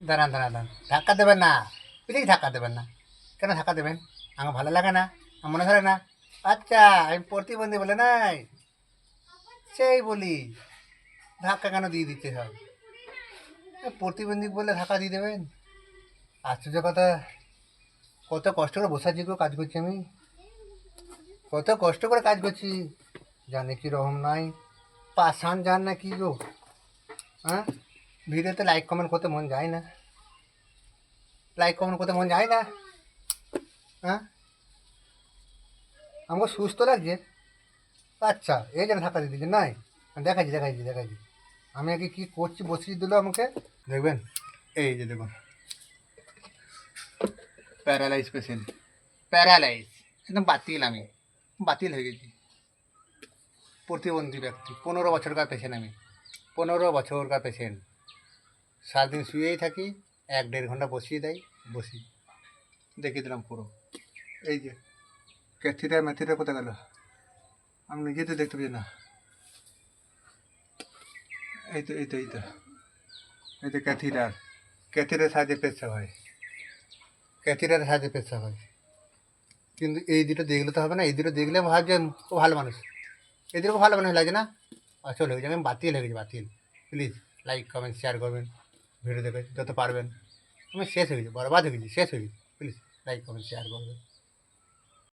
দাঁড়ান দাঁড়ান দাঁড়ান, ধাক্কা দেবেন না, প্লিজ ধাক্কা দেবেন না। কেন ধাক্কা দেবেন? আমার ভালো লাগে না, আমার মনে ধরে না। আচ্ছা, আমি প্রতিবন্ধী বলে নাই, সেই বলি ধাক্কা কেন দিয়ে দিচ্ছে সব। প্রতিবন্ধী বলে ধাক্কা দিয়ে দেবেন? আশ্চর্য কথা। কত কষ্ট করে বসে আছি গো, কাজ করছি আমি, কত কষ্ট করে কাজ করছি, জানে কি রকম নাই, পাশান যান না কি গো। হ্যাঁ, ভিডিওতে লাইক কমেন্ট করতে মন যায় না, লাইক কমেন্ট করতে মন যায় না। হ্যাঁ, আমাকে সুস্থ লাগছে। আচ্ছা, এই যে ধাক্কা দিয়ে দিচ্ছে নাই, দেখাচ্ছি দেখাচ্ছি দেখাচ্ছি আমি আগে কী করছি, বসিয়ে দিল আমাকে, দেখবেন। এই যে দেখুন, প্যারালাইজ পেশেন্ট, প্যারালাইজ, একদম বাতিল, আমি বাতিল হয়ে গেছি। প্রতিবন্ধী ব্যক্তি, 15 বছরকার পেশেন্ট আমি, 15 বছরকার পেশেন্ট। সারাদিন শুয়েই থাকি, 1-1.5 ঘন্টা বসিয়ে দেয়, বসি, দেখিয়ে দিলাম পুরো। এই যে ক্যাথিটার ম্যাথিটা কোথায় গেল, আমি নিজে তো দেখতে পাই না। এই তো এই তো এই তো এই তো ক্যাথিটার, ক্যাথিটার সাহায্যে পেচ্ছাপ হয়, ক্যাথিটার সাহায্যে পেচ্ছাপ হয়। কিন্তু এই দুটো দেখলে তো হবে না, এই দুটো দেখলে ভাবছেন ও ভালো মানুষ, এই দুটো ভালো মানুষ লাগছে না। আসলে হয়ে যাবে, আমি বাতিল হয়ে গেছি, বাতিল। প্লিজ লাইক কমেন্ট শেয়ার করবেন, ভিডিও দেখে যত পারবেন। আমি শেষ হয়ে গেছি, বরবাদ হয়ে গেছি, শেষ হয়ে গেছি। প্লিজ লাইক কমেন্ট শেয়ার করবেন।